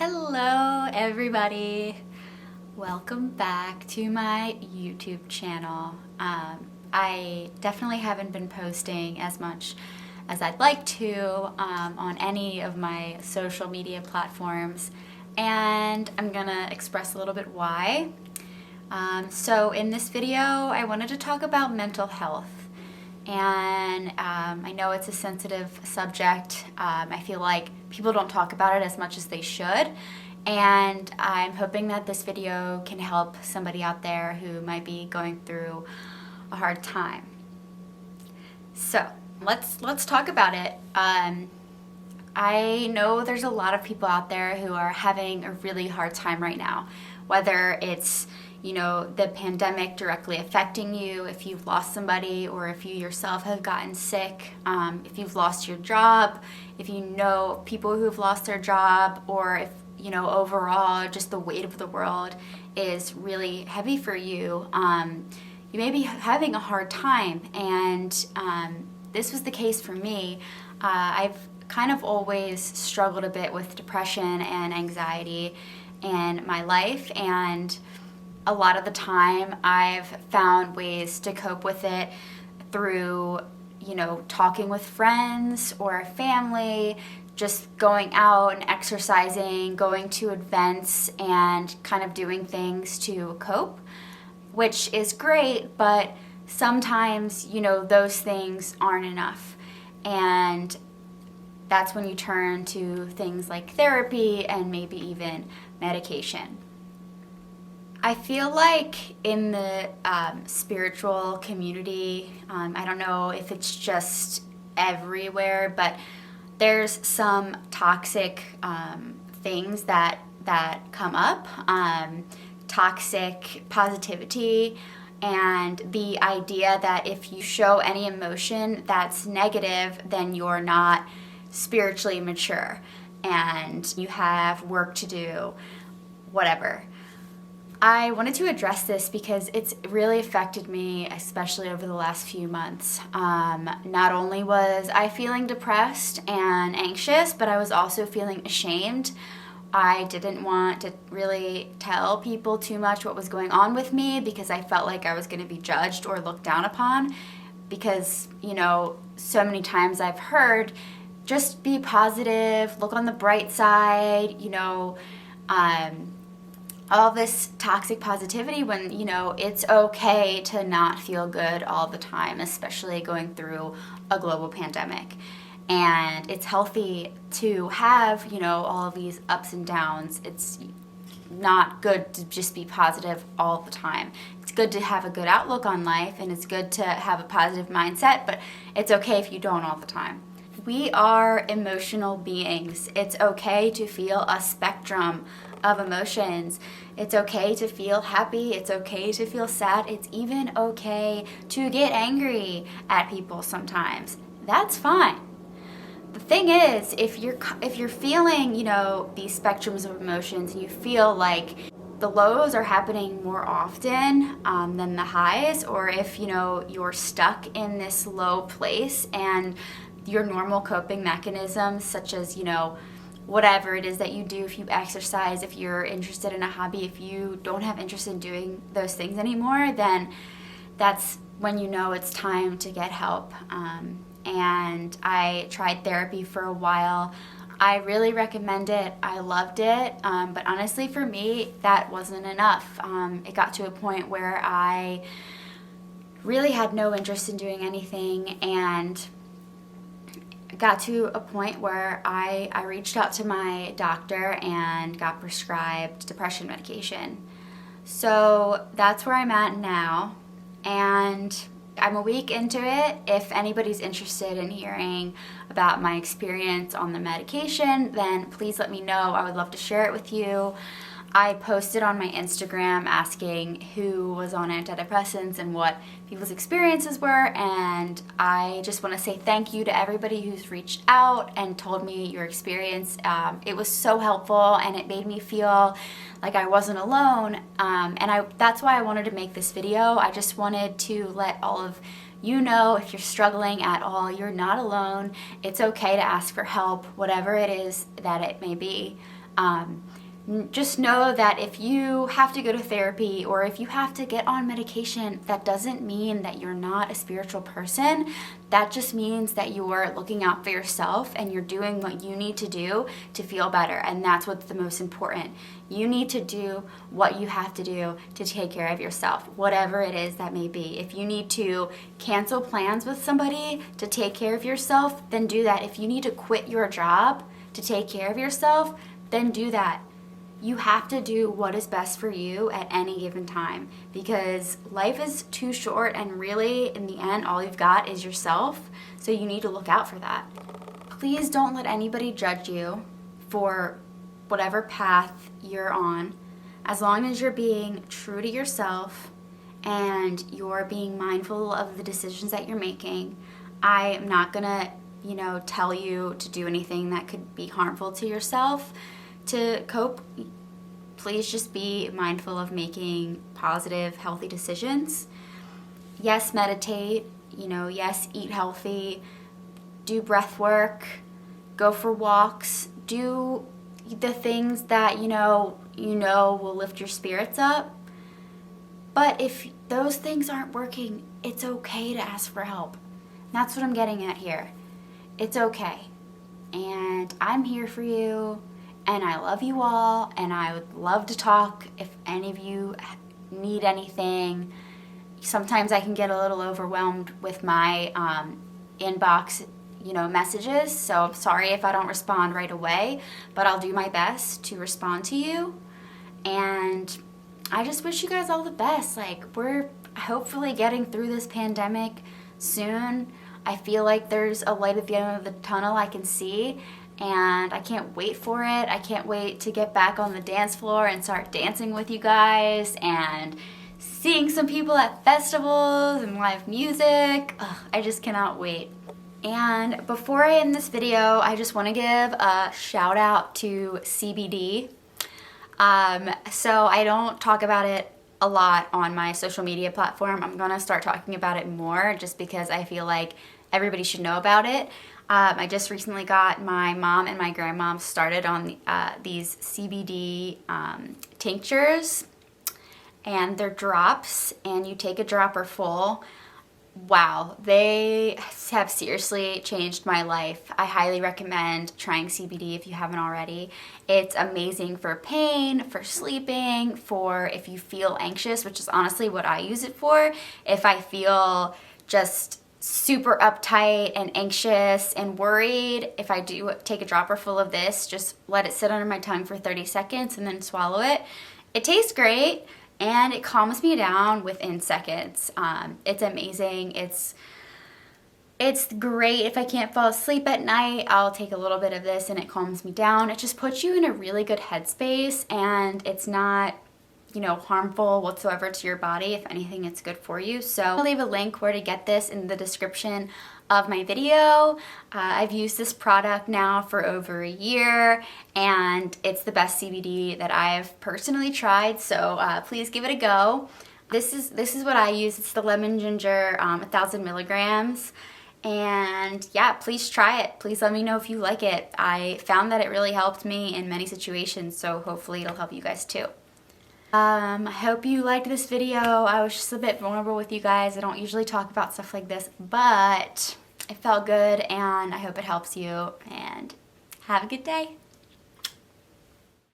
Hello everybody! Welcome back to my YouTube channel. I definitely haven't been posting as much as I'd like to on any of my social media platforms, and I'm gonna express a little bit why. So in this video I wanted to talk about mental health. And I know it's a sensitive subject. I feel like people don't talk about it as much as they should, and I'm hoping that this video can help somebody out there who might be going through a hard time. So let's talk about it. I know there's a lot of people out there who are having a really hard time right now, whether it's the pandemic directly affecting you, if you've lost somebody, or if you yourself have gotten sick, if you've lost your job, if you know people who've lost their job, or if overall just the weight of the world is really heavy for you. You may be having a hard time, and this was the case for me. I've kind of always struggled a bit with depression and anxiety in my life, and a lot of the time I've found ways to cope with it through, talking with friends or family, just going out and exercising, going to events, and kind of doing things to cope, which is great, but sometimes, those things aren't enough. And that's when you turn to things like therapy and maybe even medication. I feel like in the spiritual community, I don't know if it's just everywhere, but there's some toxic things that come up, toxic positivity, and the idea that if you show any emotion that's negative, then you're not spiritually mature and you have work to do, whatever. I wanted to address this because it's really affected me, especially over the last few months. Not only was I feeling depressed and anxious, but I was also feeling ashamed. I didn't want to really tell people too much what was going on with me because I felt like I was going to be judged or looked down upon because, so many times I've heard, just be positive, look on the bright side, all this toxic positivity when, it's okay to not feel good all the time, especially going through a global pandemic. And it's healthy to have, all of these ups and downs. It's not good to just be positive all the time. It's good to have a good outlook on life, and it's good to have a positive mindset, but it's okay if you don't all the time. We are emotional beings. It's okay to feel a spectrum of emotions. It's okay to feel happy. It's okay to feel sad. It's even okay to get angry at people sometimes. That's fine. The thing is, if you're feeling, these spectrums of emotions, and you feel like the lows are happening more often than the highs, or if, you're stuck in this low place and your normal coping mechanisms, such as, whatever it is that you do, if you exercise, if you're interested in a hobby, if you don't have interest in doing those things anymore, then that's when it's time to get help. And I tried therapy for a while. I really recommend it. I loved it. But honestly, for me, that wasn't enough. It got to a point where I really had no interest in doing anything, and got to a point where I reached out to my doctor and got prescribed depression medication. So that's where I'm at now, and I'm a week into it. If anybody's interested in hearing about my experience on the medication, then please let me know. I would love to share it with you. I posted on my Instagram asking who was on antidepressants and what people's experiences were, and I just want to say thank you to everybody who's reached out and told me your experience. It was so helpful, and it made me feel like I wasn't alone, and that's why I wanted to make this video. I just wanted to let all of you know, if you're struggling at all, you're not alone. It's okay to ask for help, whatever it is that it may be. Just know that if you have to go to therapy or if you have to get on medication, that doesn't mean that you're not a spiritual person. That just means that you're looking out for yourself and you're doing what you need to do to feel better. And that's what's the most important. You need to do what you have to do to take care of yourself, whatever it is that may be. If you need to cancel plans with somebody to take care of yourself, then do that. If you need to quit your job to take care of yourself, then do that. You have to do what is best for you at any given time, because life is too short, and really in the end all you've got is yourself, so you need to look out for that. Please don't let anybody judge you for whatever path you're on, as long as you're being true to yourself and you're being mindful of the decisions that you're making. I am not gonna, tell you to do anything that could be harmful to yourself. To cope, please just be mindful of making positive, healthy decisions. Yes, meditate, yes, eat healthy, do breath work, go for walks, do the things that you know will lift your spirits up. But if those things aren't working, it's okay to ask for help. That's what I'm getting at here. It's okay. And I'm here for you. And I love you all, and I would love to talk if any of you need anything. Sometimes I can get a little overwhelmed with my inbox, messages, so I'm sorry if I don't respond right away, but I'll do my best to respond to you. And I just wish you guys all the best. We're hopefully getting through this pandemic soon. I feel like there's a light at the end of the tunnel I can see, and I can't wait for it. I can't wait to get back on the dance floor and start dancing with you guys and seeing some people at festivals and live music. I just cannot wait. And before I end this video, I just want to give a shout out to CBD. So I don't talk about it a lot on my social media platform. I'm gonna start talking about it more just because I feel like everybody should know about it. I just recently got my mom and my grandmom started on these CBD tinctures, and they're drops, and you take a dropper full. Wow, they have seriously changed my life. I highly recommend trying CBD if you haven't already. It's amazing for pain, for sleeping, for if you feel anxious, which is honestly what I use it for. If I feel just super uptight and anxious and worried, if I do take a dropper full of this, just let it sit under my tongue for 30 seconds and then swallow it. It tastes great and it calms me down within seconds. It's amazing. It's great. If I can't fall asleep at night, I'll take a little bit of this and it calms me down. It just puts you in a really good headspace, and it's not harmful whatsoever to your body. If anything, it's good for you. So I'll leave a link where to get this in the description of my video. I've used this product now for over a year, and it's the best CBD that I've personally tried, so please give it a go. This is what I use. It's the lemon ginger 1,000 milligrams. And yeah, please try it. Please let me know if you like it. I found that it really helped me in many situations, so hopefully it'll help you guys too. I hope you liked this video. I was just a bit vulnerable with you guys. I don't usually talk about stuff like this, but it felt good, and I hope it helps you, and have a good day.